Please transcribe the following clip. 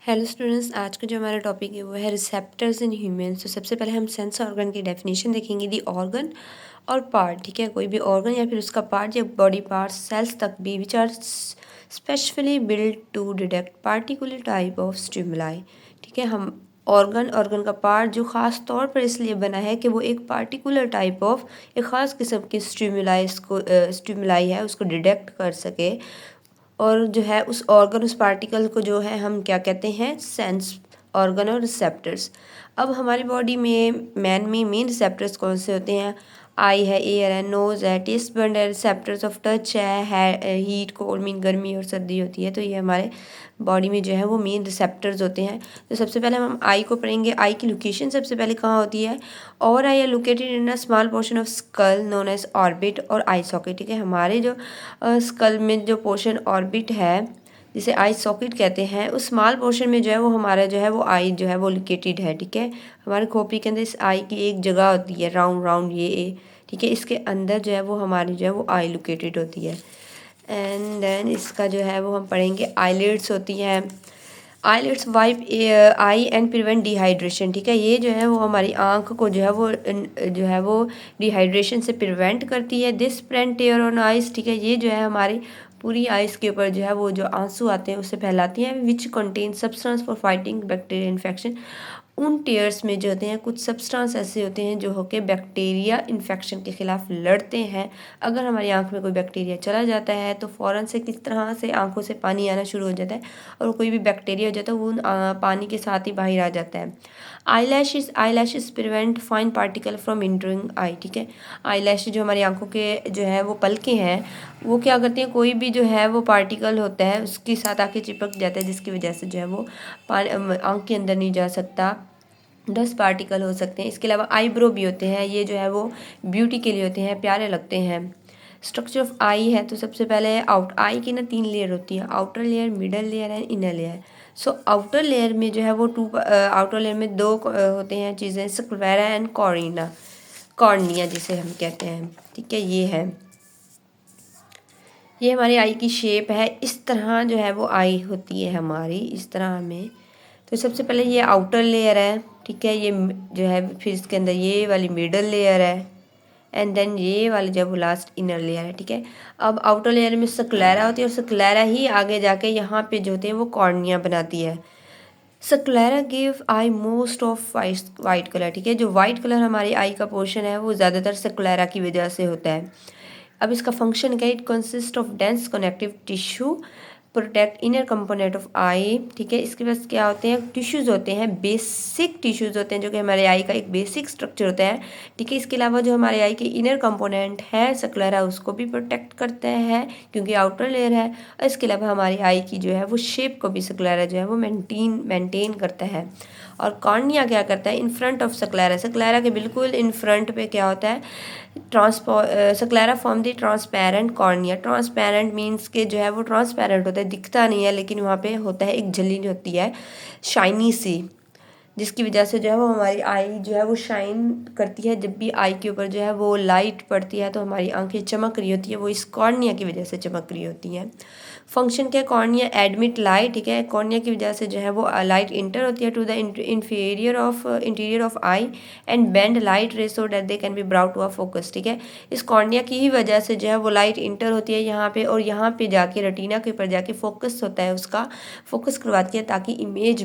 Hello students, आज का जो हमारा टॉपिक है वो है रिसेप्टर्स इन ह्यूमंस। तो सबसे पहले हम सेंस ऑर्गन की डेफिनेशन देखेंगे। दी ऑर्गन और पार्ट, ठीक है, कोई भी ऑर्गन या फिर उसका पार्ट या बॉडी पार्ट सेल्स तक भी which are specially build to detect particular type of stimuli. ठीक है, हम ऑर्गन का पार्ट जो ख़ास तौर पर इसलिए बना है कि वो एक पार्टिकुलर टाइप ऑफ एक ख़ास किस्म के स्टिमुलाई है उसको डिटेक्ट कर सके। और जो है उस ऑर्गन उस पार्टिकल को जो है हम क्या कहते हैं, सेंस ऑर्गन और रिसेप्टर्स। अब हमारी बॉडी में मेन रिसेप्टर्स कौन से होते हैं? आई है, एयर है, नोज़ है, टेस्ट बड है, रिसेप्टर्स ऑफ टच है, हीट कोल्ड मीन गर्मी और सर्दी होती है। तो ये हमारे बॉडी में जो है वो मेन रिसेप्टर्स होते हैं। तो सबसे पहले हम आई को पढ़ेंगे। आई की लोकेशन सबसे पहले कहाँ होती है? और eye are located in a small portion of skull known as orbit और आई सॉकेट। ठीक है, हमारे जो स्कल में जो पोर्शन ऑर्बिट है जिसे आई सॉकेट कहते हैं, उस स्मॉल पोर्शन में जो है वो हमारा जो है वो आई जो है वो लोकेटेड है। ठीक है, हमारे खोपड़ी के अंदर इस आई की एक जगह होती है राउंड ये, ठीक है, इसके अंदर जो है वो हमारी जो है वो आई लोकेटेड होती है। एंड देन इसका जो है वो हम पढ़ेंगे आईलिड्स होती हैं। Eyelids wipe I and prevent dehydration. ठीक है, ये जो है वो हमारी आंख को जो है वो डिहाइड्रेशन से प्रिवेंट करती है। This prevent tear on eyes. ठीक है, ये जो है हमारी पूरी आइस के ऊपर जो है वो जो आंसू आते हैं उससे फैलाती हैं। Which contain substance for fighting bacteria infection. उन टेयर्स में जो होते हैं कुछ सब्सटेंस ऐसे होते हैं जो होकर बैक्टीरिया इन्फेक्शन के ख़िलाफ़ लड़ते हैं। अगर हमारी आंख में कोई बैक्टीरिया चला जाता है तो फ़ौरन से किस तरह से आंखों से पानी आना शुरू हो जाता है और कोई भी बैक्टीरिया हो जाता है वो पानी के साथ ही बाहर आ जाता है। Eyelashes prevent fine particle from entering eye. ठीक है, आई लैश जो हमारी आंखों के जो है वो पलकें हैं वो क्या करती हैं, कोई भी जो है वो पार्टिकल होता है उसके साथ आके चिपक जाता है जिसकी वजह से जो है वो आंख के अंदर नहीं जा सकता। डस्ट पार्टिकल हो सकते हैं। इसके अलावा आईब्रो भी होते हैं, ये जो है वो ब्यूटी के लिए होते हैं, प्यारे लगते हैं। स्ट्रक्चर ऑफ आई है तो सबसे पहले आउट आई की ना 3 लेयर होती है, outer layer, middle layer and inner layer. So outer layer में जो है वो आउटर लेयर में 2 होते हैं चीज़ें, स्क्लेरा एंड कॉर्निया जिसे हम कहते हैं। ठीक है, ये हमारी आई की शेप है। इस तरह जो है वो आई होती है हमारी, इस तरह में। तो सबसे पहले ये आउटर लेयर है, ठीक है, ये जो है फिर इसके अंदर ये वाली मिडल लेयर है एंड देन ये वाली जो है वो लास्ट इनर लेयर है। ठीक है, अब आउटर लेयर में स्क्लेरा होती है और स्क्लेरा ही आगे जाके यहाँ पे जो होते हैं वो कॉर्निया बनाती है। Sclera give I most of white colour. ठीक है, जो वाइट कलर हमारी आई का पोर्शन है वो ज़्यादातर स्क्लेरा की वजह से होता है। अब इसका फंक्शन क्या है? It consist of dense connective tissue protect inner component of eye. ठीक है, इसके पास क्या होते हैं? टिश्यूज़ होते हैं, बेसिक टिश्यूज़ होते हैं जो कि हमारे आई का एक बेसिक स्ट्रक्चर होता है। ठीक है, इसके अलावा जो हमारे आई के इनर कंपोनेंट है स्क्लेरा उसको भी प्रोटेक्ट करते हैं क्योंकि आउटर लेयर है। और इसके अलावा हमारी आई की जो है वो शेप को भी स्क्लेरा जो है वो मेंटेन करता है। और कॉर्निया क्या करता है? इन फ्रंट ऑफ स्क्लेरा के बिल्कुल इन फ्रंट पे क्या होता है? स्क्लेरा फॉर्म दी ट्रांसपेरेंट कॉर्निया। ट्रांसपेरेंट मीन्स के जो है वो ट्रांसपेरेंट होता है, दिखता नहीं है लेकिन वहाँ पे होता है एक झिल्ली होती है शाइनी सी, जिसकी वजह से जो है वो हमारी आई जो है वो शाइन करती है। जब भी आई के ऊपर जो है वो लाइट पड़ती है तो हमारी आंखें चमक रही होती है, वो इस कॉर्निया की वजह से चमक रही होती हैं। फंक्शन क्या है? Cornea admit light. ठीक है, कॉर्निया की वजह से जो है वो लाइट इंटर होती है to the interior of eye and bend light ray so that they can be brought to a focus. ठीक है, इस कॉर्निया की ही वजह से जो है वो लाइट इंटर होती है यहाँ पे और यहाँ पे जाके रेटिना के ऊपर जाके फोकस होता है, उसका फोकस करवाती है ताकि इमेज